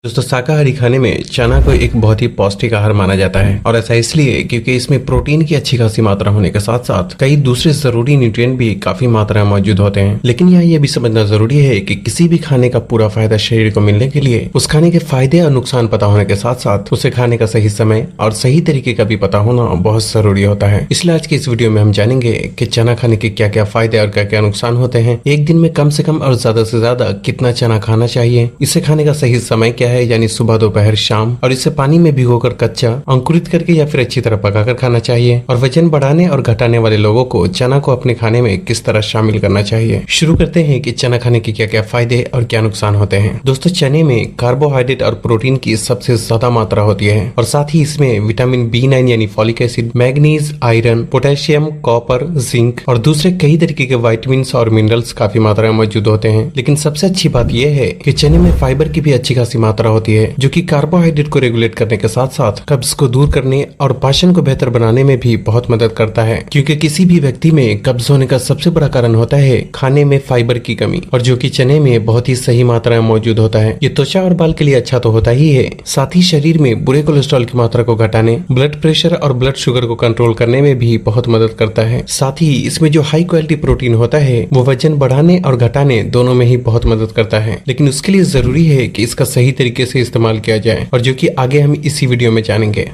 दोस्तों शाकाहारी खाने में चना को एक बहुत ही पौष्टिक आहार माना जाता है और ऐसा इसलिए क्योंकि इसमें प्रोटीन की अच्छी खासी मात्रा होने के साथ साथ कई दूसरे जरूरी न्यूट्रिएंट भी काफी मात्रा में मौजूद होते हैं। लेकिन यहाँ यह भी समझना जरूरी है कि किसी भी खाने का पूरा फायदा शरीर को मिलने के लिए उस खाने के फायदे और नुकसान पता होने के साथ साथ उसे खाने का सही समय और सही तरीके का भी पता होना बहुत जरूरी होता है। इसलिए आज की इस वीडियो में हम जानेंगे कि चना खाने के क्या क्या फायदे और क्या क्या नुकसान होते हैं, एक दिन में कम से कम और ज्यादा से ज्यादा कितना चना खाना चाहिए, इसे खाने का सही समय क्या है यानी सुबह दोपहर शाम, और इसे पानी में भिगोकर कच्चा अंकुरित करके या फिर अच्छी तरह पकाकर खाना चाहिए, और वजन बढ़ाने और घटाने वाले लोगों को चना को अपने खाने में किस तरह शामिल करना चाहिए। शुरू करते हैं कि चना खाने के क्या क्या फायदे और क्या नुकसान होते हैं। दोस्तों चने में कार्बोहाइड्रेट और प्रोटीन की सबसे ज्यादा मात्रा होती है और साथ ही इसमें विटामिन B9 यानी folic acid, manganese, iron, potassium, copper, zinc और दूसरे कई तरीके के विटामिन और मिनरल्स काफी मात्रा में मौजूद होते हैं। लेकिन सबसे अच्छी बात यह है कि चने में फाइबर की भी अच्छी खासी मात्रा होती है जो कि कार्बोहाइड्रेट को रेगुलेट करने के साथ साथ कब्ज को दूर करने और पाचन को बेहतर बनाने में भी बहुत मदद करता है, क्योंकि किसी भी व्यक्ति में कब्ज होने का सबसे बड़ा कारण होता है खाने में फाइबर की कमी, और जो कि चने में बहुत ही सही मात्रा में मौजूद होता है। ये त्वचा और बाल के लिए अच्छा तो होता ही है, साथ ही शरीर में बुरे कोलेस्ट्रॉल की मात्रा को घटाने, ब्लड प्रेशर और ब्लड शुगर को कंट्रोल करने में भी बहुत मदद करता है। साथ ही इसमें जो हाई क्वालिटी प्रोटीन होता है वो वजन बढ़ाने और घटाने दोनों में ही बहुत मदद करता है। लेकिन उसके लिए जरूरी है कि इसका सही तरीके से इस्तेमाल किया जाए, और जो कि आगे हम इसी वीडियो में जानेंगे।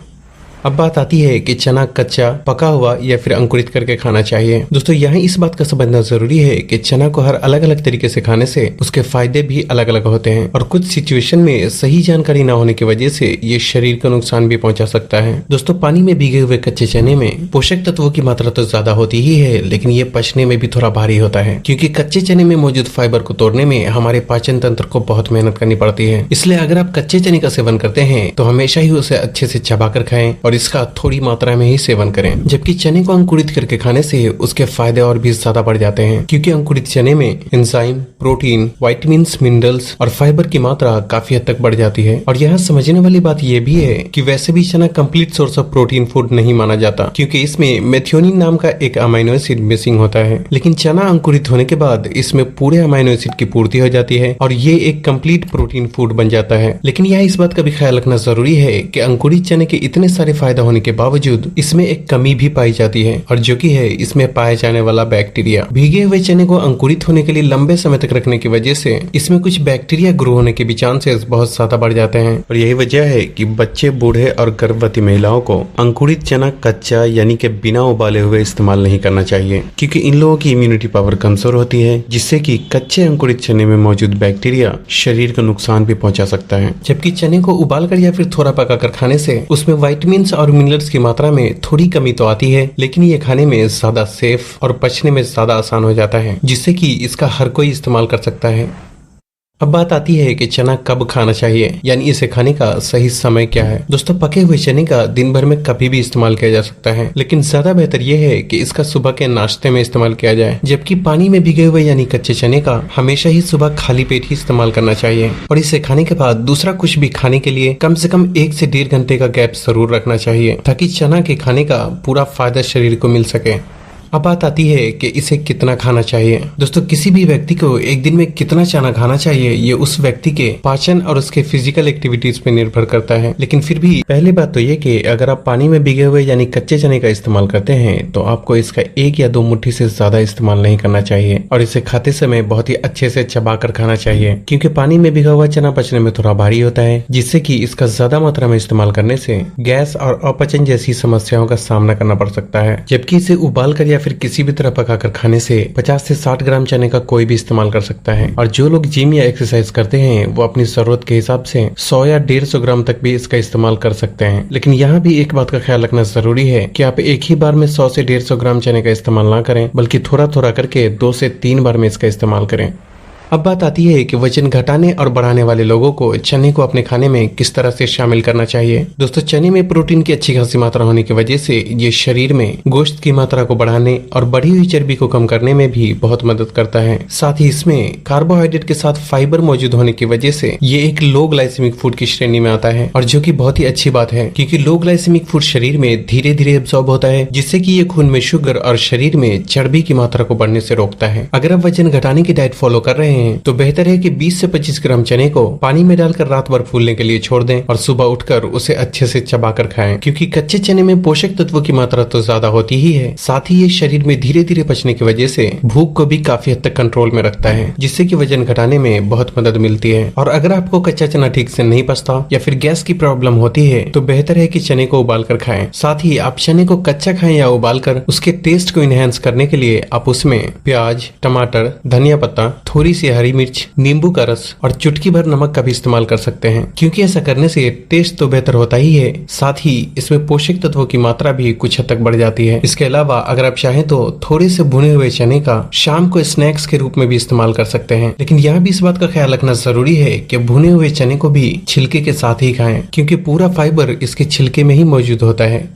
अब बात आती है कि चना कच्चा, पका हुआ या फिर अंकुरित करके खाना चाहिए। दोस्तों यहाँ इस बात का समझना जरूरी है कि चना को हर अलग अलग तरीके से खाने से उसके फायदे भी अलग अलग होते हैं, और कुछ सिचुएशन में सही जानकारी न होने की वजह से ये शरीर को नुकसान भी पहुंचा सकता है। दोस्तों पानी में भीगे हुए कच्चे चने में पोषक तत्वों की मात्रा तो ज्यादा होती ही है, लेकिन ये पचने में भी थोड़ा भारी होता है, क्योंकि कच्चे चने में मौजूद फाइबर को तोड़ने में हमारे पाचन तंत्र को बहुत मेहनत करनी पड़ती है। इसलिए अगर आप कच्चे चने का सेवन करते हैं तो हमेशा ही उसे अच्छे से चबाकर खाएं और इसका थोड़ी मात्रा में ही सेवन करें। जबकि चने को अंकुरित करके खाने से उसके फायदे और भी ज्यादा बढ़ जाते हैं, क्योंकि अंकुरित चने में एंजाइम, प्रोटीन, विटामिन्स, मिनरल्स और फाइबर की मात्रा काफी हद तक बढ़ जाती है। और यहाँ समझने वाली बात यह भी है कि वैसे भी चना complete source of protein food नहीं माना जाता, क्योंकि इसमें मेथियोनिन नाम का एक अमीनो एसिड मिसिंग होता है। लेकिन चना अंकुरित होने के बाद इसमें पूरे अमीनो एसिड की पूर्ति हो जाती है और ये एक कंप्लीट प्रोटीन फूड बन जाता है। लेकिन यहाँ इस बात का भी ख्याल रखना जरूरी है कि अंकुरित चने के इतने सारे फायदा होने के बावजूद इसमें एक कमी भी पाई जाती है, और जो कि है इसमें पाया जाने वाला बैक्टीरिया। भीगे हुए चने को अंकुरित होने के लिए लंबे समय तक रखने की वजह से इसमें कुछ बैक्टीरिया ग्रो होने के भी चांसेस बहुत ज्यादा बढ़ जाते हैं, और यही वजह है कि बच्चे, बूढ़े और गर्भवती महिलाओं को अंकुरित चना कच्चा यानी कि बिना उबाले हुए इस्तेमाल नहीं करना चाहिए, क्योंकि इन लोगों की इम्यूनिटी पावर कमजोर होती है, जिससे कि कच्चे अंकुरित चने में मौजूद बैक्टीरिया शरीर को नुकसान भी पहुंचा सकता है। जबकि चने को उबालकर या फिर थोड़ा पकाकर खाने से उसमें विटामिन्स और मिनरल्स की मात्रा में थोड़ी कमी तो आती है, लेकिन ये खाने में ज्यादा सेफ और पचने में ज्यादा आसान हो जाता है, जिससे कि इसका हर कोई इस्तेमाल कर सकता है। अब बात आती है कि चना कब खाना चाहिए, यानी इसे खाने का सही समय क्या है। दोस्तों पके हुए चने का दिन भर में कभी भी इस्तेमाल किया जा सकता है, लेकिन ज्यादा बेहतर यह है कि इसका सुबह के नाश्ते में इस्तेमाल किया जाए। जबकि पानी में भीगे हुए यानी कच्चे चने का हमेशा ही सुबह खाली पेट ही इस्तेमाल करना चाहिए, और इसे खाने के बाद दूसरा कुछ भी खाने के लिए कम से कम 1 से 1.5 घंटे का गैप जरूर रखना चाहिए, ताकि चना के खाने का पूरा फायदा शरीर को मिल सके। अब बात आती है कि इसे कितना खाना चाहिए। दोस्तों किसी भी व्यक्ति को एक दिन में कितना चना खाना चाहिए ये उस व्यक्ति के पाचन और उसके फिजिकल एक्टिविटीज पे निर्भर करता है। लेकिन फिर भी पहली बात तो ये कि अगर आप पानी में भीगे हुए यानी कच्चे चने का इस्तेमाल करते हैं तो आपको इसका 1 या 2 मुट्ठी से ज्यादा इस्तेमाल नहीं करना चाहिए, और इसे खाते समय बहुत ही अच्छे से चबा कर खाना चाहिए, क्योंकि पानी में भिगा हुआ चना पचने में थोड़ा भारी होता है, जिससे कि इसका ज्यादा मात्रा में इस्तेमाल करने से गैस और अपचन जैसी समस्याओं का सामना करना पड़ सकता है। जबकि इसे उबाल कर या फिर किसी भी तरह पकाकर खाने से 50 से 60 ग्राम चने का कोई भी इस्तेमाल कर सकता है, और जो लोग जिम या एक्सरसाइज करते हैं वो अपनी जरूरत के हिसाब से 100 या 150 ग्राम तक भी इसका इस्तेमाल कर सकते हैं। लेकिन यहाँ भी एक बात का ख्याल रखना जरूरी है कि आप एक ही बार में 100 से 150 ग्राम चने का इस्तेमाल ना करें, बल्कि थोड़ा थोड़ा करके 2 से 3 बार में इसका इस्तेमाल करें। अब बात आती है कि वजन घटाने और बढ़ाने वाले लोगों को चने को अपने खाने में किस तरह से शामिल करना चाहिए। दोस्तों चने में प्रोटीन की अच्छी खासी मात्रा होने की वजह से ये शरीर में गोश्त की मात्रा को बढ़ाने और बढ़ी हुई चर्बी को कम करने में भी बहुत मदद करता है। साथ ही इसमें कार्बोहाइड्रेट के साथ फाइबर मौजूद होने की वजह से ये एक लो ग्लाइसेमिक फूड की श्रेणी में आता है, और जो कि बहुत ही अच्छी बात है, क्योंकि लो ग्लाइसेमिक फूड शरीर में धीरे धीरे एब्सॉर्ब होता है, जिससे कि ये खून में शुगर और शरीर में चर्बी की मात्रा को बढ़ने से रोकता है। अगर आप वजन घटाने की डाइट फॉलो कर रहे हैं तो बेहतर है कि 20 से 25 ग्राम चने को पानी में डालकर रात भर फूलने के लिए छोड़ दें और सुबह उठकर उसे अच्छे से चबाकर खाएं, क्योंकि कच्चे चने में पोषक तत्वों की मात्रा तो ज्यादा होती ही है, साथ ही ये शरीर में धीरे धीरे पचने की वजह से भूख को भी काफी हद तक कंट्रोल में रखता है, जिससे कि वजन घटाने में बहुत मदद मिलती है। और अगर आपको कच्चा चना ठीक से नहीं पचता या फिर गैस की प्रॉब्लम होती है तो बेहतर है कि चने को उबाल कर खाएं। साथ ही आप चने को कच्चा खाएं या उबाल कर उसके टेस्ट को इनहेंस करने के लिए आप उसमें प्याज, टमाटर, धनिया पत्ता, थोड़ी सी हरी मिर्च, नींबू का रस और चुटकी भर नमक का भी इस्तेमाल कर सकते हैं, क्योंकि ऐसा करने से टेस्ट तो बेहतर होता ही है, साथ ही इसमें पोषक तत्वों की मात्रा भी कुछ हद तक बढ़ जाती है। इसके अलावा अगर आप चाहें तो थोड़े से भुने हुए चने का शाम को स्नैक्स के रूप में भी इस्तेमाल कर सकते हैं, लेकिन यहाँ भी इस बात का ख्याल रखना जरूरी है कि भुने हुए चने को भी छिलके के साथ ही खाएं, क्योंकि पूरा फाइबर इसके छिलके में ही मौजूद होता है।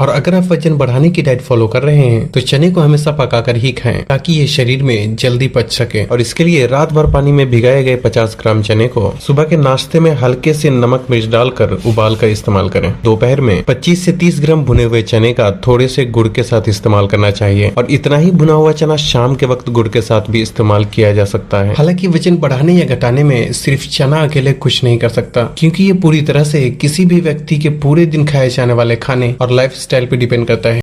और अगर आप वजन बढ़ाने की डाइट फॉलो कर रहे हैं तो चने को हमेशा पकाकर ही खाएं, ताकि ये शरीर में जल्दी पच सके। और इसके लिए रात भर पानी में भिगाए गए 50 ग्राम चने को सुबह के नाश्ते में हल्के से नमक मिर्च डालकर उबाल कर इस्तेमाल करें। दोपहर में 25 से 30 ग्राम भुने हुए चने का थोड़े से गुड़ के साथ इस्तेमाल करना चाहिए, और इतना ही भुना हुआ चना शाम के वक्त गुड़ के साथ भी इस्तेमाल किया जा सकता है। हालांकि वजन बढ़ाने या घटाने में सिर्फ चना अकेले कुछ नहीं कर सकता, क्योंकि ये पूरी तरह से किसी भी व्यक्ति के पूरे दिन खाए जाने वाले खाने और लाइफ स्टाइल पे डिपेंड करता है।